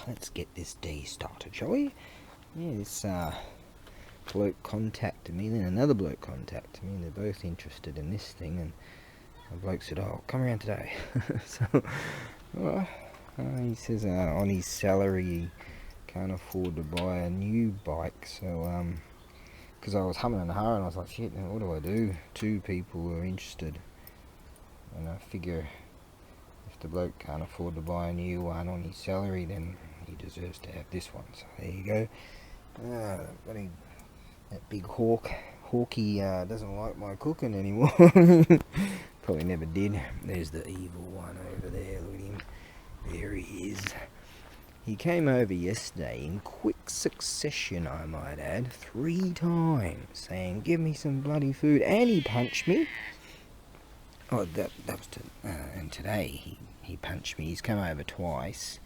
Let's get this day started, shall we? Yeah, this bloke contacted me, then another bloke contacted me, and they're both interested in this thing, and the bloke said, oh, come around today. So, he says on his salary he can't afford to buy a new bike, so, because I was humming and hawing, I was like, shit, what do I do? Two people are interested, and I figure if the bloke can't afford to buy a new one on his salary, then he deserves to have this one. So there you go. That big Hawky doesn't like my cooking anymore. Probably never did. There's the evil one over there. Look at him. There he is. He came over yesterday in quick succession, I might add, 3 times, saying, give me some bloody food, and he punched me. Oh, that was and today he punched me. He's come over twice,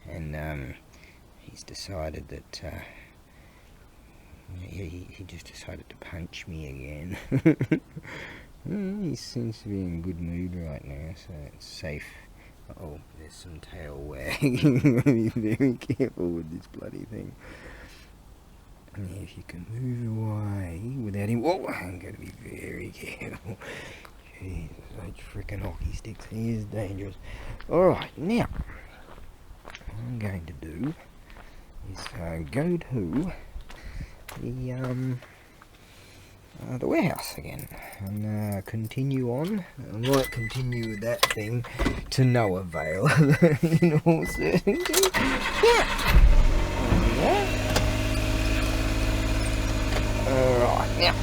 and he's decided that he just decided to punch me again. He seems to be in good mood right now, so it's safe. Oh, there's some tail wagging. Be very careful with this bloody thing. If you can move away without him. Whoa, I'm going to be very careful. Jesus, those frickin' hockey sticks. He is dangerous. Alright, now, what I'm going to do is go to the warehouse again and continue on. I might continue with that thing to no avail in all certainty. Alright, now.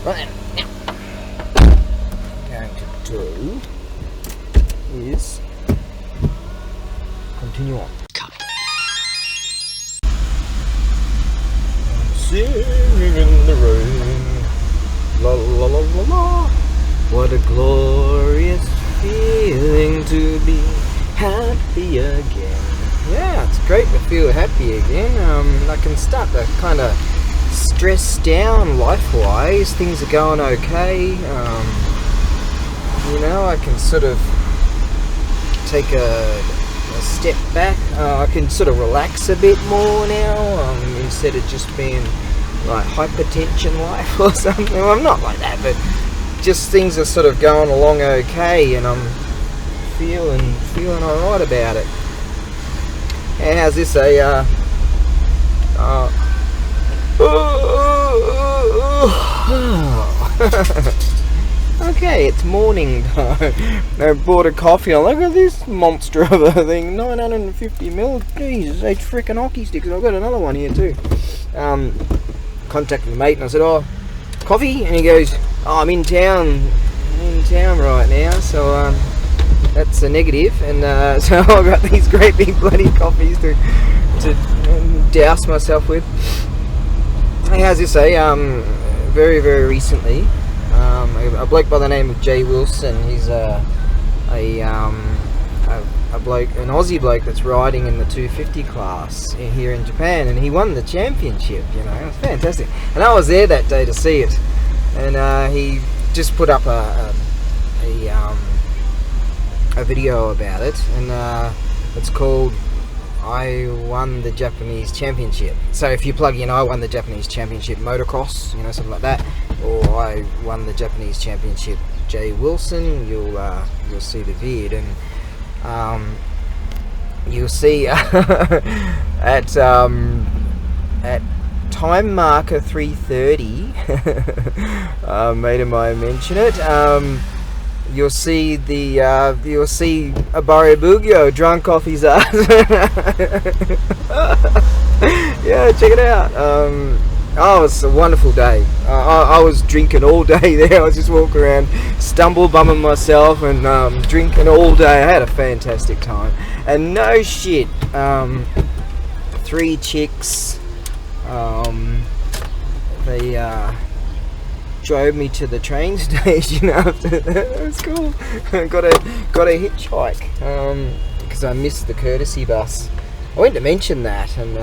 Right then, now, what I'm going to do is continue on. I'm singing in the rain, la la la la la. What a glorious feeling to be happy again. Yeah, it's great to feel happy again. I can start to kind of stress down life-wise. Things are going okay. I can sort of take a step back. I can sort of relax a bit more now, instead of just being like hypertension life or something. Well, I'm not like that, but just things are sort of going along okay, and I'm feeling alright about it. And how's this okay, it's morning time. I bought a coffee. Look at this monster of a thing, 950ml. Jesus, 8 frickin' hockey sticks. I've got another one here too. Contacted the mate and I said, oh, coffee? And he goes, oh, I'm in town right now, so that's a negative. And so I've got these great big bloody coffees to douse myself with. Hey, how's this? Very, very recently, a bloke by the name of Jay Wilson. He's a bloke, an Aussie bloke that's riding in the 250 class here in Japan, and he won the championship. It was fantastic. And I was there that day to see it, and he just put up a video about it, and it's called I won the Japanese championship. So if you plug in I won the Japanese championship motocross, something like that, or I won the Japanese championship Jay Wilson, you'll see the vid, and you'll see at time marker 3:30, mate of mine mention it. You'll see ABAREBUGYO drunk off his ass. Yeah, check it out. Oh, it was a wonderful day. I was drinking all day there. I was just walking around, stumble bumming myself, and drinking all day. I had a fantastic time. And no shit, 3 chicks. They drove me to the train station after that. It was cool. got a hitchhike because I missed the courtesy bus. I went to mention that, and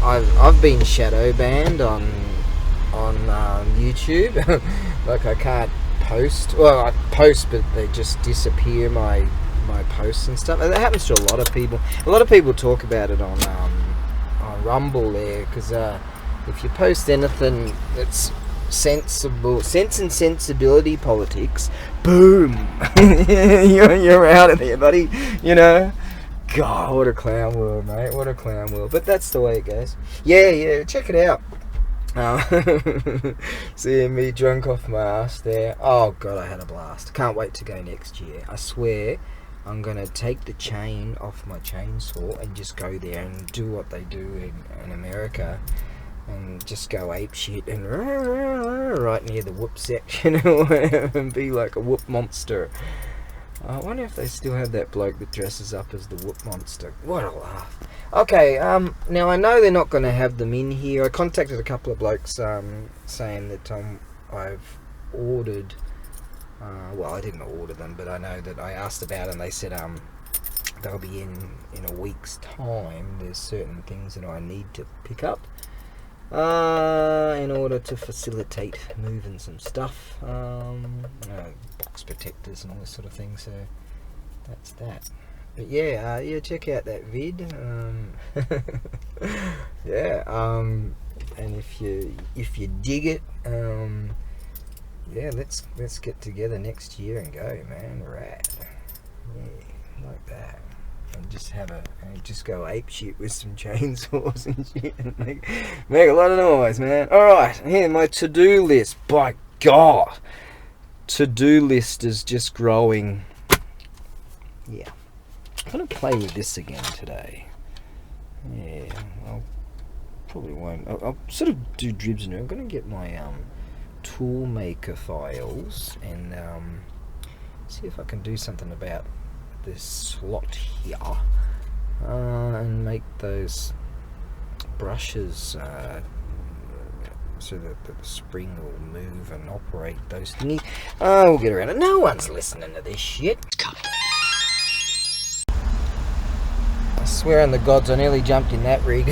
I've been shadow banned on YouTube. Like I can't post. Well, I post, but they just disappear my posts and stuff. And that happens to a lot of people. A lot of people talk about it on Rumble there, because if you post anything that's sensible, sense and sensibility politics, boom, you're out of there, buddy. You know. God, what a clown world, mate. What a clown world. But that's the way it goes. Yeah, check it out. Seeing me drunk off my ass there. Oh, God, I had a blast. Can't wait to go next year. I swear I'm going to take the chain off my chainsaw and just go there and do what they do in America. And just go apeshit and right near the whoop section or whatever, and be like a whoop monster. I wonder if they still have that bloke that dresses up as the whoop monster. What a laugh. Okay, now I know they're not going to have them in here. I contacted a couple of blokes saying that I've ordered... well, I didn't order them, but I know that I asked about it and they said they'll be in a week's time. There's certain things that I need to pick up in order to facilitate moving some stuff, box protectors and all this sort of thing. So that's that. But yeah, check out that vid. And if you dig it, yeah, let's get together next year and go, man. Rad. Yeah, like that. And just go ape shit with some chainsaws and shit, and make a lot of noise, man. Alright, here, my to-do list. By God, to-do list is just growing. Yeah, I'm gonna play with this again today. Yeah, I probably won't. I'll sort of do dribs in it. I'm gonna get my toolmaker files and see if I can do something about this slot here, and make those brushes so that the spring will move and operate those thingies. We'll get around it. No one's listening to this shit. I swear on the gods, I nearly jumped in that rig.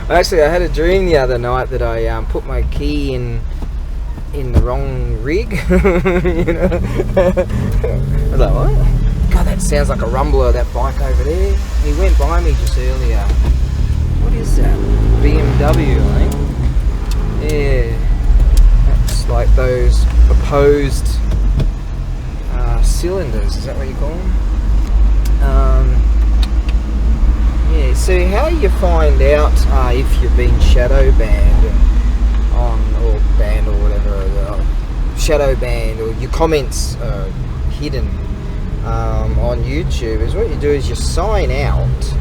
Actually, I had a dream the other night that I put my key in the wrong rig. You know? I was like, what? God, that sounds like a rumbler, that bike over there. He went by me just earlier. What is that? BMW, I think. Yeah. That's like those opposed cylinders. Is that what you call them? Yeah, so how you find out if you've been shadow banned or banned or whatever, shadow banned, or your comments hidden on YouTube, is what you do is you sign out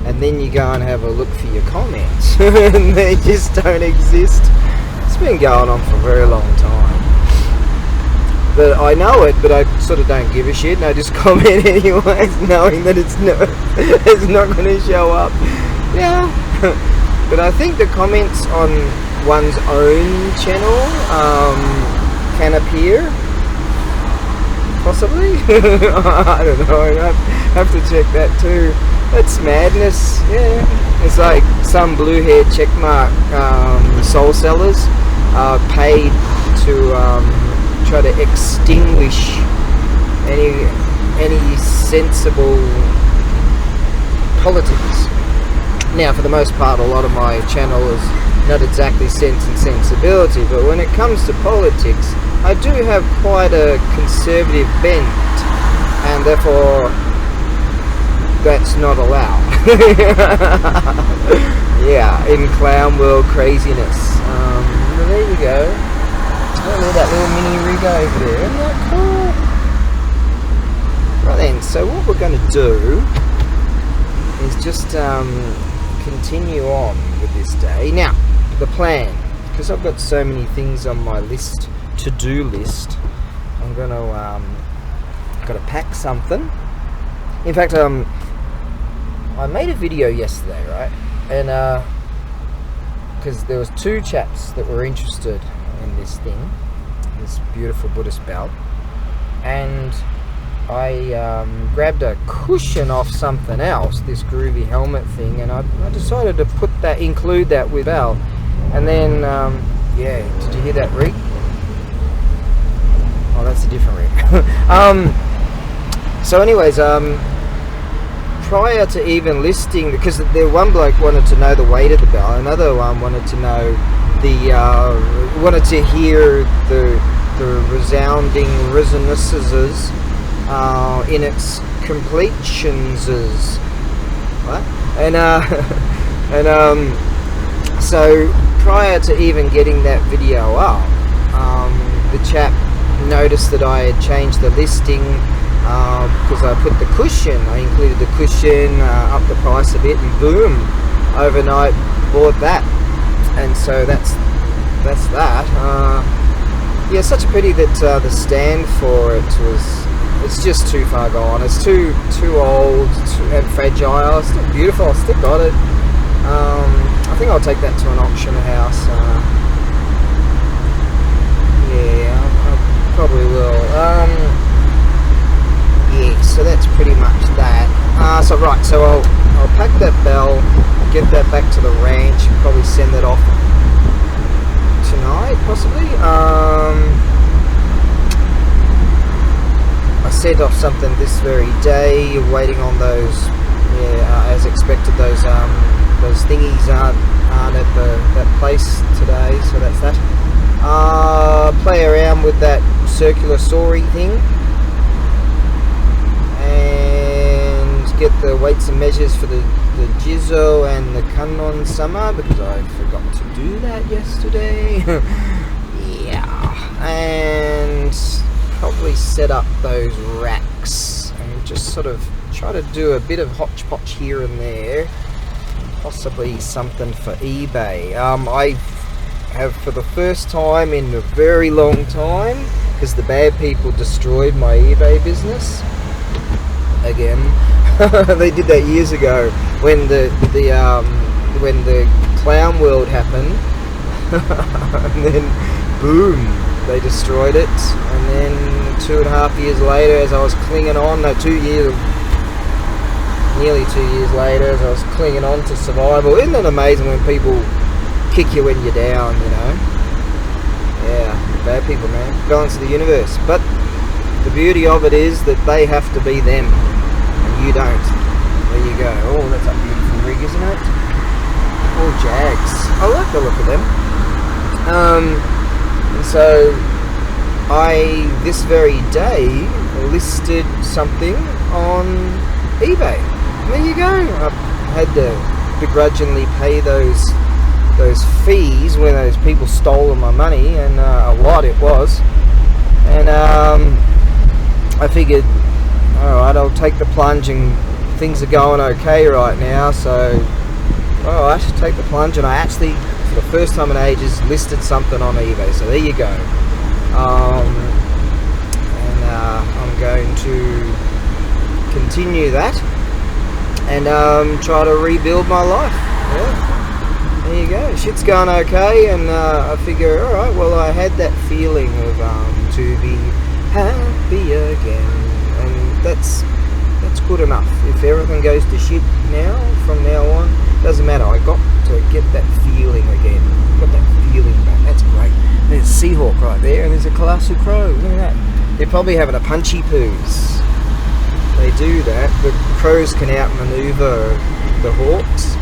and then you go and have a look for your comments and they just don't exist. It's been going on for a very long time, but I know it, but I sort of don't give a shit, and I just comment anyways, knowing that it's not going to show up. Yeah. But I think the comments on one's own channel can appear. Possibly? I don't know, I have to check that too. That's madness, yeah. It's like some blue-haired checkmark soul sellers are paid to try to extinguish any sensible politics. Now, for the most part, a lot of my channel is not exactly sense and sensibility, but when it comes to politics, I do have quite a conservative bent, and therefore that's not allowed. Yeah, in clown world craziness. Well, there you go. Oh, look at that little mini rig over there. Isn't that cool? Right then, so what we're going to do is just continue on with this day. Now, the plan, because I've got so many things on my list, to-do list, I'm going to got to pack something. In fact, I made a video yesterday, right? And because there was two chaps that were interested in this thing, this beautiful Buddhist belt, and I grabbed a cushion off something else, this groovy helmet thing, and I decided to include that with belt. And then Yeah, did you hear that rig? Oh, that's a different rig. So anyways, prior to even listing, because the one bloke wanted to know the weight of the bell, another one wanted to know wanted to hear the resounding resonances in its completions. What? And so prior to even getting that video up, the chap noticed that I had changed the listing because I put the cushion. I included the cushion, up the price a bit, and boom, overnight bought that. And so that's that. Yeah, such a pity that the stand for it's just too far gone. It's too old and fragile. It's still beautiful. I still got it. I think I'll take that to an auction house. Yeah, I probably will. Yeah, so that's pretty much that. So I'll pack that bell, get that back to the ranch, and probably send that off tonight, possibly. I sent off something this very day, waiting on those. Yeah, as expected, those thingies aren't at that place today, so that's that. Play around with that circular story thing and get the weights and measures for the Jizzo and the Canon Summer, because I forgot to do that yesterday. Yeah, and probably set up those racks and just sort of try to do a bit of hodgepodge here and there, possibly something for eBay. I have, for the first time in a very long time, because the bad people destroyed my eBay business again. They did that years ago when the clown world happened, and then boom, they destroyed it. And then 2.5 years later, as I was clinging on, nearly 2 years later, as I was clinging on to survival. Isn't it amazing when people kick you when you're down, you know? Yeah, bad people, man. Balance of the universe. But the beauty of it is that they have to be them, and you don't. There you go. Oh, that's a beautiful rig, isn't it? All Jags. I like the look of them. And so I, this very day, listed something on eBay. There you go. I had to begrudgingly pay those fees when those people stole my money, and a lot it was. And I figured, alright, I'll take the plunge, and things are going okay right now, so alright, take the plunge. And I actually, for the first time in ages, listed something on eBay, so there you go. And I'm going to continue that and try to rebuild my life. Yeah. There you go. Shit's going okay, and I figure, all right, well, I had that feeling of to be happy again, and that's good enough. If everything goes to shit now, from now on, doesn't matter. I got to get that feeling again. Got that feeling back. That's great. There's a Seahawk right there, and there's a colossal crow. Look at that. They're probably having a punchy poos. They do that. The crows can outmaneuver the hawks.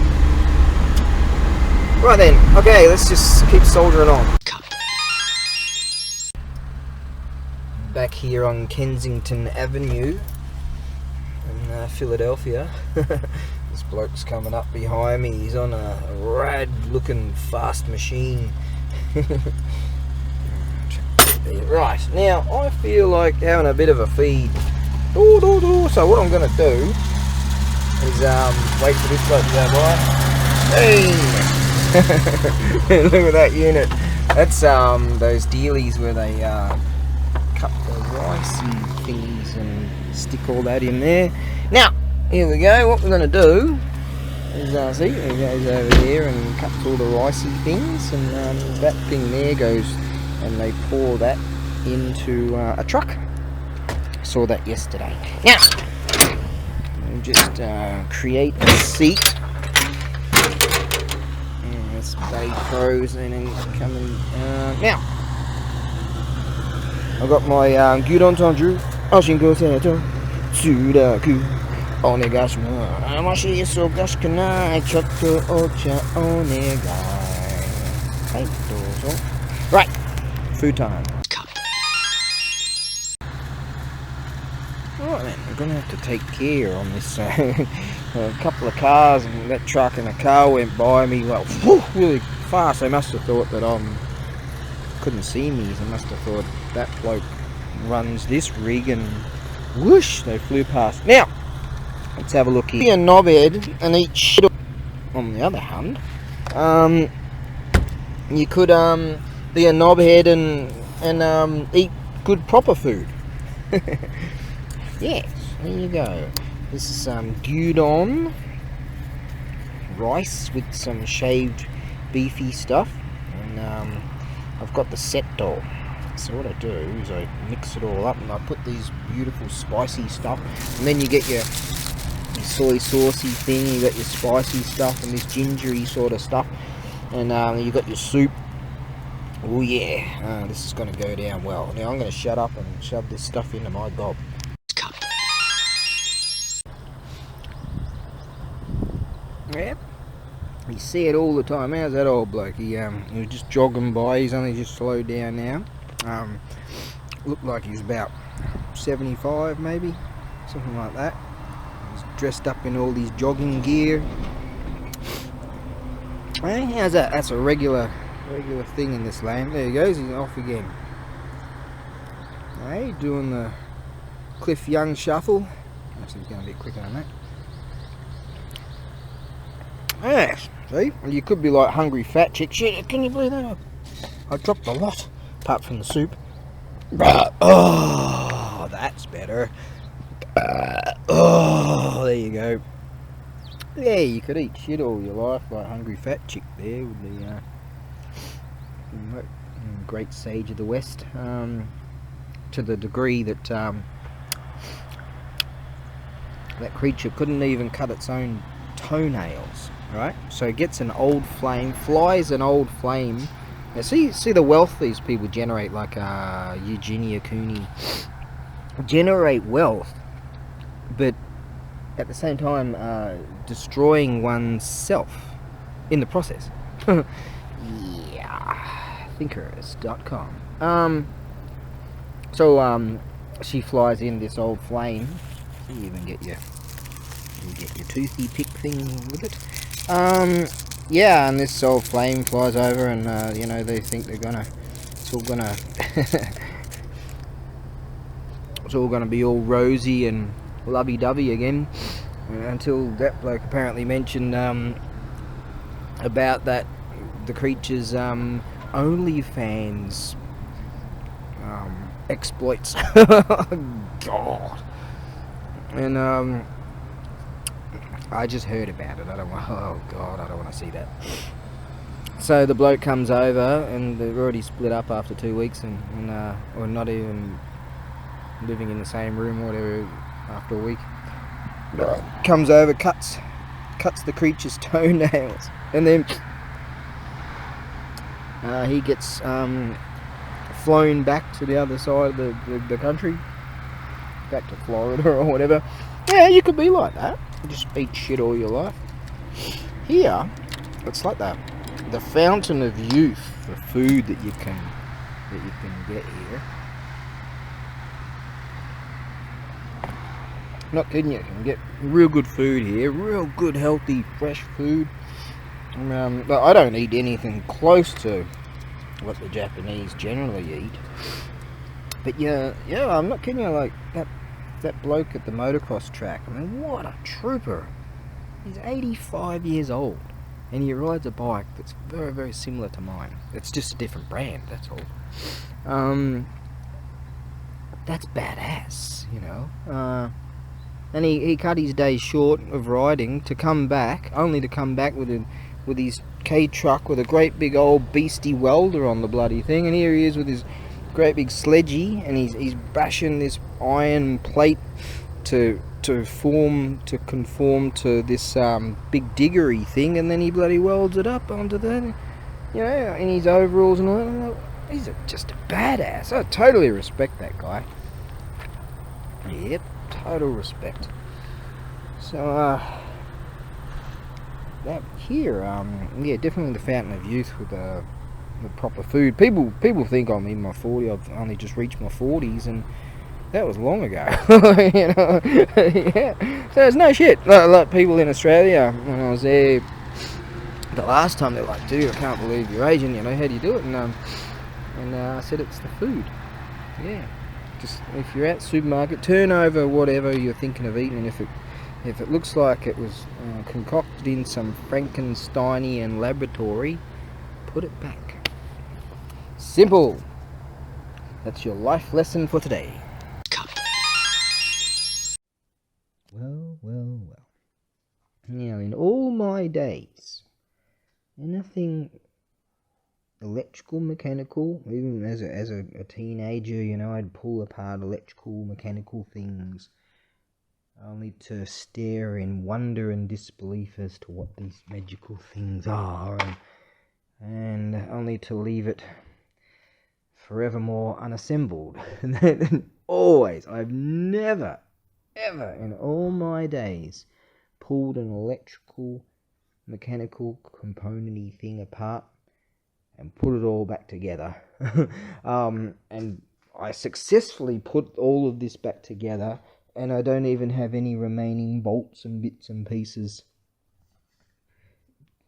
Right then, okay, let's just keep soldiering on. Back here on Kensington Avenue in Philadelphia. This bloke's coming up behind me. He's on a rad looking fast machine. Right, now I feel like having a bit of a feed. So what I'm going to do is wait for this bloke to go by. Hey! Look at that unit. That's those dealies where they cut the rice and things and stick all that in there. Now, here we go. What we're going to do is, see, it goes over there and cuts all the ricey things, and that thing there goes, and they pour that into a truck. Saw that yesterday. Now, we'll just create a seat. stay frozen and coming. Now, I've got my gyudon tanju, Ashinko Seto, Tsudaku, Onegaishimasu. Amashi isogashi kanai, chotto ocha onegai. Hey, dozo. Right, food time. Alright then, we're going to have to take care on this. A couple of cars and that truck and a car went by me like really fast. They must have thought that couldn't see me. They must have thought that bloke runs this rig, and whoosh, they flew past. Now, let's have a look here. Be a knobhead and eat shit. On the other hand, you could be a knobhead and eat good proper food. Yes, there you go. This is gyudon rice with some shaved beefy stuff, and I've got the setto. So what I do is I mix it all up and I put these beautiful spicy stuff, and then you get your soy saucy thing, you got your spicy stuff and this gingery sort of stuff, and you got your soup. Oh yeah, this is going to go down well. Now I'm going to shut up and shove this stuff into my gob. Yep, you see it all the time. How's that old bloke? He was just jogging by. He's only just slowed down now. Looked like he's about 75 maybe, something like that. He's dressed up in all these jogging gear. Hey, how's that? That's a regular thing in this lane. There he goes, he's off again. Hey, doing the Cliff Young shuffle. Actually, he's going a bit quicker than that. Yes, see? You could be like hungry fat chick. Shit, can you believe that? I dropped a lot, apart from the soup. Oh, that's better. Oh, there you go. Yeah, you could eat shit all your life like hungry fat chick there with the great sage of the West. To the degree that that creature couldn't even cut its own toenails. Right, so it gets an old flame, flies an old flame. Now see the wealth these people generate, like Eugenia Cooney, generate wealth, but at the same time destroying oneself in the process. Yeah, thinkers.com. So she flies in this old flame. You even get your toothy pick thing with it. Yeah, and this old flame flies over, and you know, they think it's all gonna it's all gonna be all rosy and lovey-dovey again, until that bloke apparently mentioned about that the creature's OnlyFans exploits. God. And I just heard about it. I don't want. Oh God, I don't want to see that. So the bloke comes over, and they've already split up after 2 weeks, and or not even living in the same room or whatever after a week. Comes over, cuts the creature's toenails, and then he gets flown back to the other side of the country, back to Florida or whatever. Yeah, you could be like that. Just eat shit all your life. Here, it's like the fountain of youth for food that you can get here. Not kidding you, can get real good food here, real good healthy fresh food. But I don't eat anything close to what the Japanese generally eat. But yeah, I'm not kidding you, like that bloke at the motocross track. I mean, what a trooper. He's 85 years old, and he rides a bike that's very, very similar to mine. It's just a different brand, that's all. That's badass, you know. And he cut his days short of riding to come back, only to come back with his K truck with a great big old beastie welder on the bloody thing, and here he is with his great big sledgy, and he's bashing this iron plate to conform to this big diggery thing, and then he bloody welds it up onto the, in his overalls and all that. I'm like, he's just a badass. I totally respect that guy. Yep, total respect. So that here, definitely the fountain of youth with the proper food. People think I'm in my 40s. I've only just reached my 40s, and that was long ago. Yeah. So it's no shit. Like people in Australia, when I was there the last time, they're like, "Dude, I can't believe you're Asian. How do you do it?" And I said, "It's the food." Yeah. Just if you're at the supermarket, turn over whatever you're thinking of eating, and if it looks like it was concocted in some Frankensteinian laboratory, put it back. Simple. That's your life lesson for today. Well. Now, in all my days, nothing electrical, mechanical, even as a teenager, I'd pull apart electrical, mechanical things, only to stare in wonder and disbelief as to what these magical things are, and only to leave it forevermore unassembled. And always, I've never, ever in all my days pulled an electrical, mechanical, component-y thing apart and put it all back together. And I successfully put all of this back together, and I don't even have any remaining bolts and bits and pieces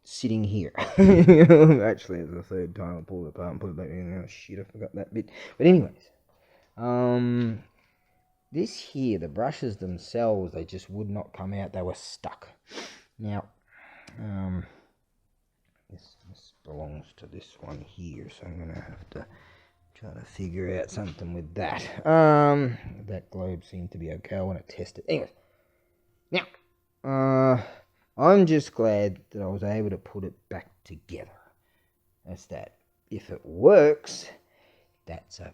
sitting here. Actually, it's the third time I pulled it apart and put it back in. Oh shit, I forgot that bit. But anyways, this here, the brushes themselves, they just would not come out. They were stuck. Now, this belongs to this one here, so I'm going to have to try to figure out something with that. That globe seemed to be okay. I want to test it. Anyway, now, I'm just glad that I was able to put it back together. That's that. If it works, that's a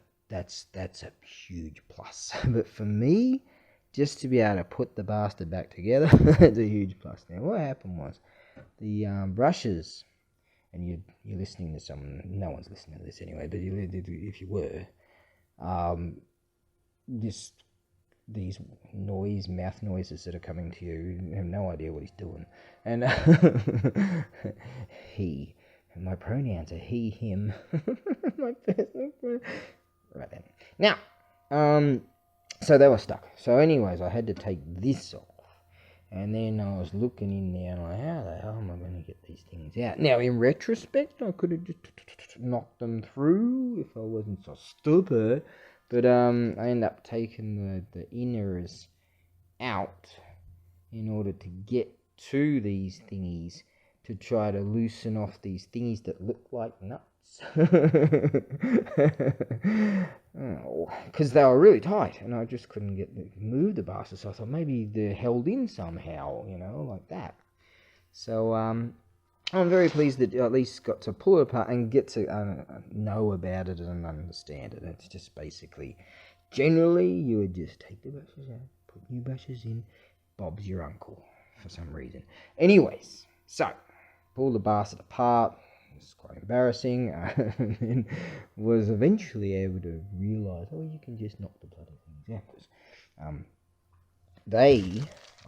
huge plus. But for me, just to be able to put the bastard back together, that's a huge plus. Now, what happened was the brushes, and you're listening to someone. No one's listening to this anyway. But if you were, these mouth noises that are coming to you have no idea what he's doing. And he, my pronouns are he, him. My personal pronoun. Right then. Now, so they were stuck. So anyways, I had to take this off. And then I was looking in there and like, how the hell am I going to get these things out? Now, in retrospect, I could have just knocked them through if I wasn't so stupid. But I ended up taking the inners out in order to get to these thingies, to try to loosen off these thingies that look like nuts. Because they were really tight and I just couldn't move the bastards. So I thought maybe they're held in somehow, like that. So I'm very pleased that I at least got to pull it apart and get to know about it and understand it. It's just basically, generally, you would just take the brushes out, put new brushes in. Bob's your uncle for some reason. Anyways, so pull the bastard apart. It's quite embarrassing, and was eventually able to realise, you can just knock the bloody things out.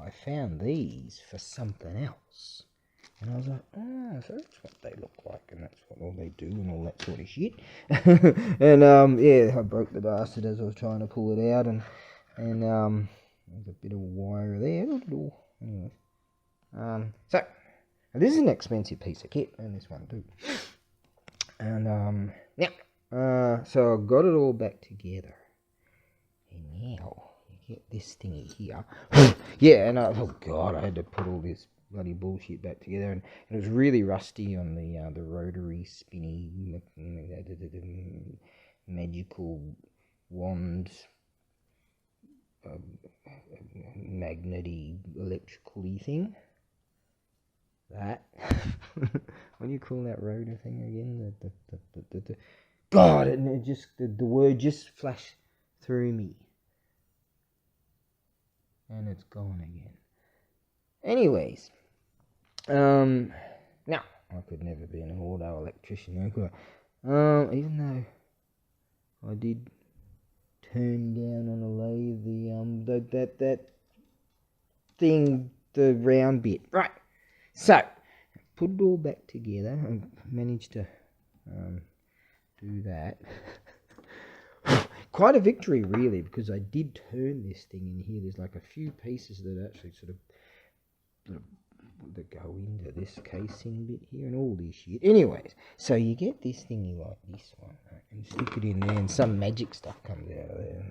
I found these for something else, and I was like, so that's what they look like, and that's what all they do, and all that sort of shit. And I broke the bastard as I was trying to pull it out, and there's a bit of wire there. Anyway, so. This is an expensive piece of kit, and this one too. And now, so I got it all back together, and now you get this thingy here. Yeah, and I had to put all this bloody bullshit back together, and it was really rusty on the rotary spinny magical wand, magnety electrical-y thing. That what do you call that rotor thing again? The God, and it just the word just flashed through me. and it's gone again. Anyways, now I could never be an auto electrician, could I? Even though I did turn down on a lathe that thing, the round bit. Right. So put it all back together. I managed to do that. Quite a victory, really, because I did turn this thing in here. There's like a few pieces that actually sort of that go into this casing bit here and all this shit. Anyways, so you get this thingy like this one, right, and stick it in there, and some magic stuff comes out of there.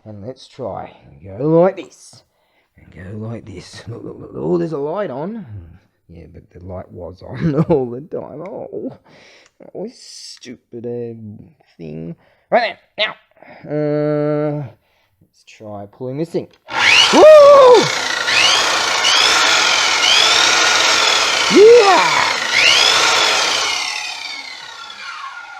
And let's try and go like this, and go like this. Look, look, look. Oh, there's a light on. Yeah, but the light was on all the time. Oh, stupid thing. Right then, now, let's try pulling this thing. Woo! Yeah!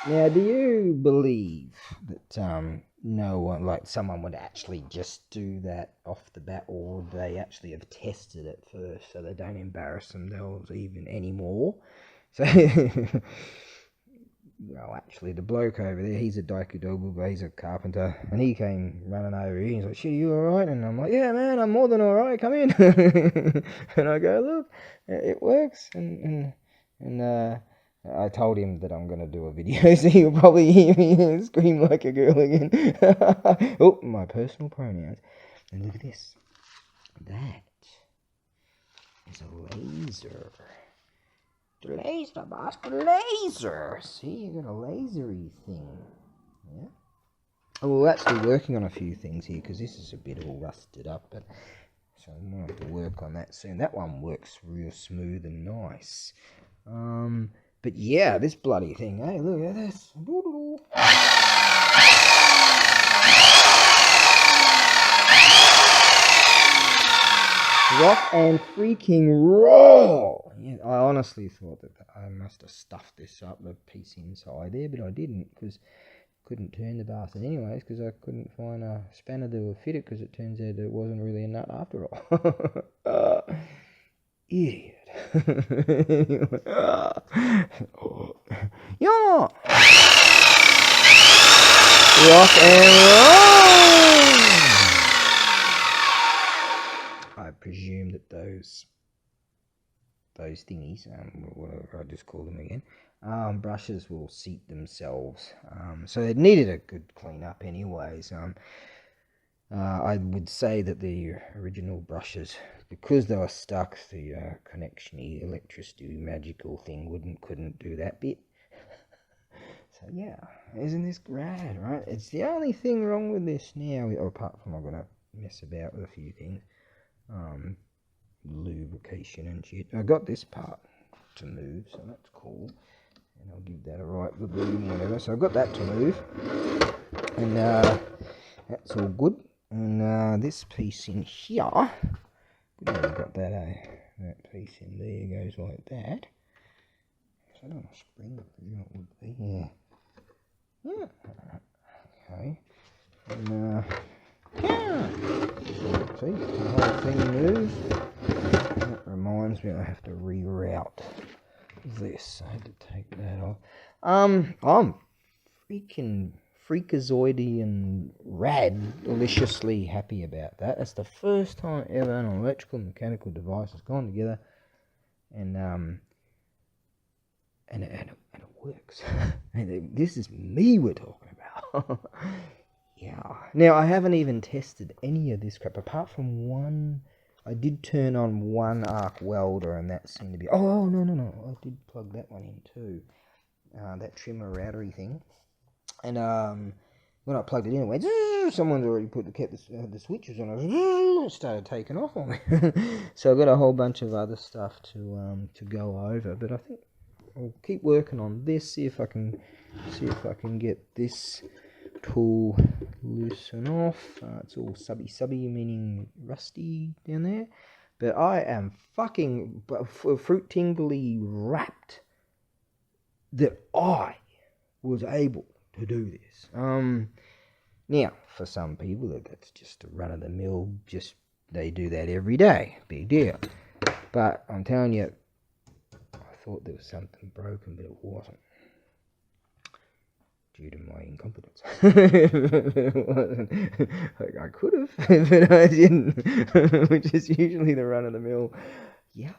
Now, do you believe that no one, like someone would actually just do that off the bat, or would they actually have tested it first so they don't embarrass themselves even anymore? So, well, actually, the bloke over there, he's a daikudobu, he's a carpenter, and he came running over here. He's like, "Shit, you alright?" And I'm like, "Yeah, man, I'm more than alright, come in." And I go, "Look, it works." And I told him that I'm going to do a video, so he'll probably hear me scream like a girl again. Oh, my personal pronouns. And look at this. That is a laser. The laser, boss, the laser. See, you got a lasery thing. Yeah. Oh, we're actually working on a few things here because this is a bit all rusted up, but so I'm gonna have to work on that soon. That one works real smooth and nice. But yeah, this bloody thing. Hey, look at this. Rock and freaking roll! Yeah, I honestly thought that I must have stuffed this up, the piece inside there, but I didn't, because I couldn't turn the bastard anyways, because I couldn't find a spanner that would fit it, because it turns out it wasn't really a nut after all. Idiot. Yeah! Rock and roll! I presume that those thingies, whatever I just call them again, brushes will seat themselves. So it needed a good clean up anyways. I would say that the original brushes, because they were stuck, the connection-y electricity magical thing couldn't do that bit. So yeah, isn't this rad, right? It's the only thing wrong with this now, apart from I'm gonna mess about with a few things. Lubrication and shit. I got this part to move, so that's cool. And I'll give that a right good and whatever. So I've got that to move. And that's all good. And this piece in here, good I've got that piece in there goes like that. So I don't know, spring, it would be, yeah. Okay. And yeah. See, the whole thing moves. That reminds me I have to reroute this. I had to take that off. I'm freaking freakazoidy and rad, deliciously happy about that. That's the first time ever an electrical and mechanical device has gone together, and it works. And this is me we're talking about. Yeah. Now I haven't even tested any of this crap apart from one. I did turn on one arc welder, and that seemed to be. Oh no! I did plug that one in too. That trimmer routery thing. And when I plugged it in, it went. Someone's already kept the switches on. It started taking off on me. So I've got a whole bunch of other stuff to go over. But I think I'll keep working on this. See if I can get this tool loosen off. It's all subby, meaning rusty down there. But I am fucking fruit tingly wrapped that I was able to do this. Now, for some people, that's just a run-of-the-mill, just they do that every day, big deal. But I'm telling you, I thought there was something broken, but it wasn't. Due to my incompetence. It wasn't. Like, I could have, but I didn't, which is usually the run-of-the-mill. Yeah,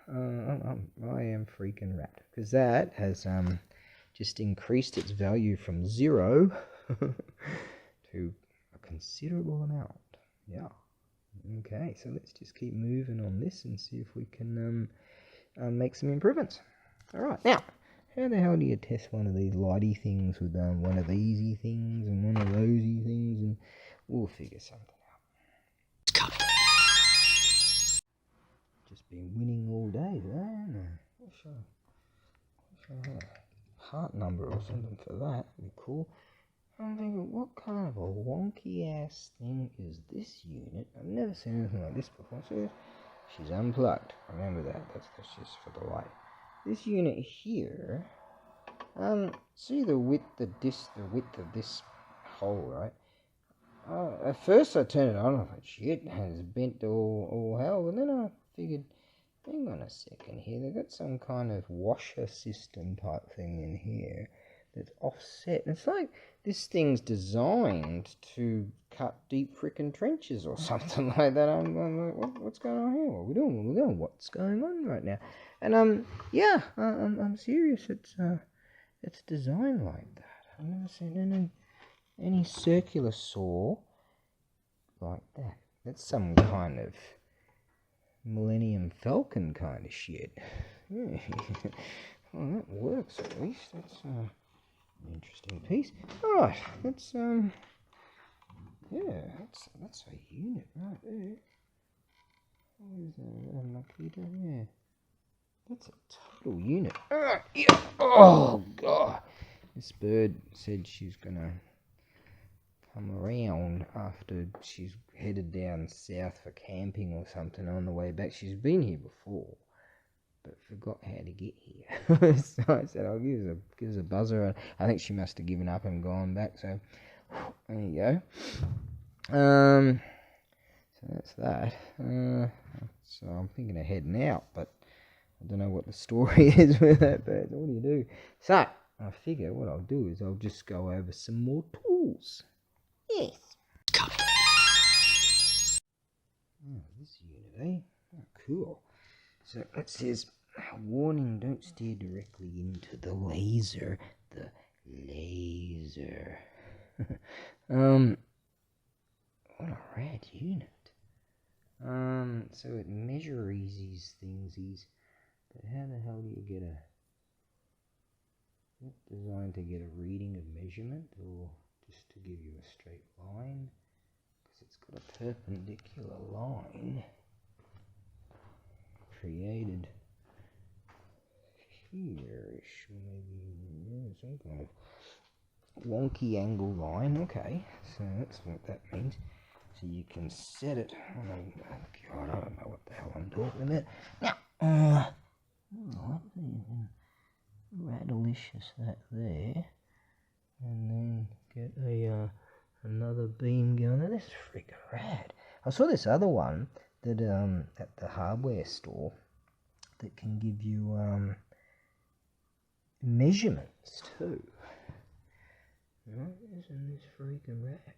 I am freaking wrapped, because that has just increased its value from 0 to a considerable amount. Yeah. Okay, so let's just keep moving on this and see if we can make some improvements. All right, now, how the hell do you test one of these lighty things with one of these things and one of thosey things, and we'll figure something out. Just been winning all day, eh? What's a heart number or something for that? That'd be cool. I'm thinking, what kind of a wonky ass thing is this unit? I've never seen anything like this before. So she's unplugged. Remember that. That's just for the light. This unit here, see the width of this hole, right? At first I turned it on, I thought, shit, it's bent all hell, but then I figured, hang on a second here, they've got some kind of washer system type thing in here that's offset. And it's like this thing's designed to cut deep frickin' trenches or something like that. I'm like, what's going on here? What are we doing? What's going on right now? And yeah, I'm serious. It's designed like that. I've never seen any circular saw like that. That's some kind of Millennium Falcon kind of shit. Yeah. Well, that works at least. That's an interesting piece. Alright, that's yeah, that's a unit right there. What is that? Yeah. That's a total unit. Yeah. Oh god. This bird said she's gonna come around after she's headed down south for camping or something on the way back. She's been here before, but forgot how to get here. So I said I'll give us a buzzer. I think she must have given up and gone back. So there you go. So that's that. So I'm thinking of heading out, but I don't know what the story is with that bird. What do you do? So I figure what I'll do is I'll just go over some more tools. Yes. Oh, this unit, eh? Oh, cool. So it says, warning, don't steer directly into the laser. The laser. What a rad unit. So it measures these things, but how the hell do you get is it designed to get a reading of measurement, or just to give you a straight line? Because it's got a perpendicular line created here-ish, maybe some kind of wonky angle line. Okay, so that's what that means. So you can set it. Oh god, I don't know what the hell I'm talking about. Now, radalicious that there, and then get a another beam going. Now, this is freaking rad. I saw this other one that at the hardware store that can give you measurements too. Right? Isn't this freaking rad?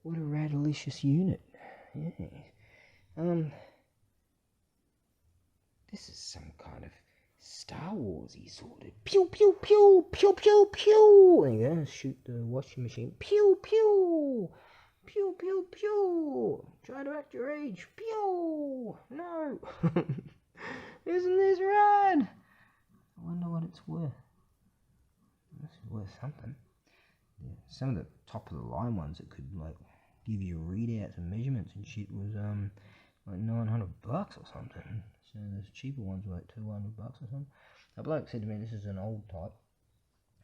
What a radalicious unit. Yeah. This is some kind of Star Warsy sort of pew pew pew pew pew pew. There you go. Shoot the washing machine. Pew pew pew pew pew. Try to act your age. Pew. No. Isn't this rad? I wonder what it's worth. This is worth something. Yeah, some of the top of the line ones that could like give you readouts and measurements and shit was like $900 or something. So the cheaper ones were like $200 or something. A bloke said to me, this is an old type.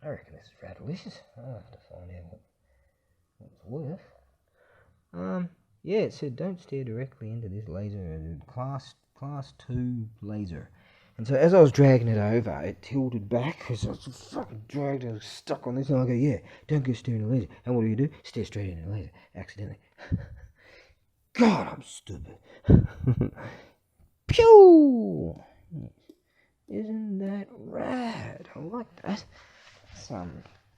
I reckon this is radalicious. I'll have to find out what it's worth. Yeah, it said don't steer directly into this laser. Class 2 laser. And so as I was dragging it over, it tilted back because I was fucking dragged. I was stuck on this, and I go, yeah, don't go steering the laser. And what do? Steer straight into the laser, accidentally. God, I'm stupid. Pew! Isn't that rad? I like that.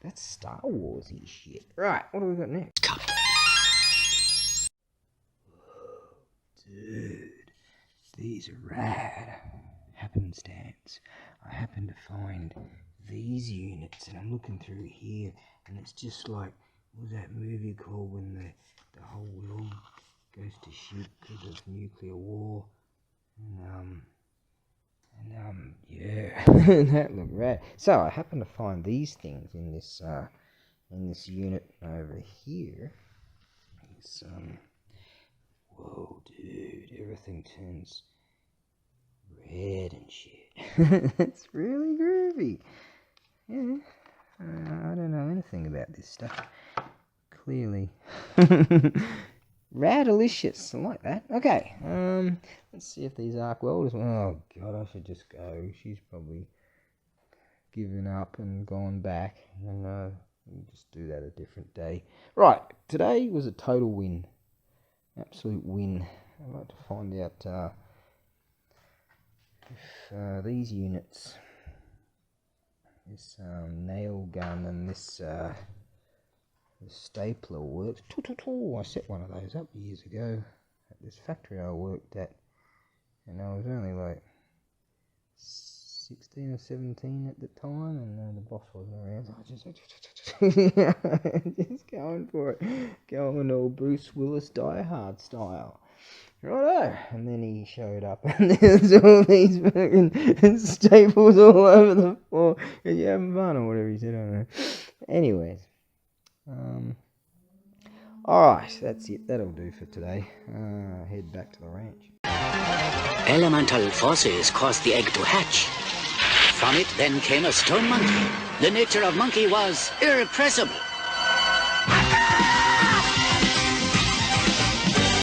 That's Star Wars-y shit. Right, what do we got next? Dude, these are rad. Happenstance. I happen to find these units, and I'm looking through here, and it's just like, what was that movie called when the whole world goes to shit because of nuclear war? Yeah, that looked rad. So I happen to find these things in this unit over here. It's whoa, dude, everything turns red and shit. It's really groovy. Yeah, I don't know anything about this stuff. Clearly. Radalicious, I like that. Okay, let's see if these arc welders. Oh god, I should just go. She's probably given up and gone back. And we'll just do that a different day. Right, today was a total win, absolute win. I'd like to find out if these units, this nail gun and this. The stapler works. I set one of those up years ago at this factory I worked at, and I was only like 16 or 17 at the time, and the boss wasn't around, so I just going for it, going all Bruce Willis Die Hard style. Righto, and then he showed up, and there's all these fucking staples all over the floor. Are you having fun or whatever he said? I don't know. Anyways. Alright, that's it. That'll do for today. Head back to the ranch. Elemental forces caused the egg to hatch. From it then came a stone monkey. The nature of monkey was irrepressible.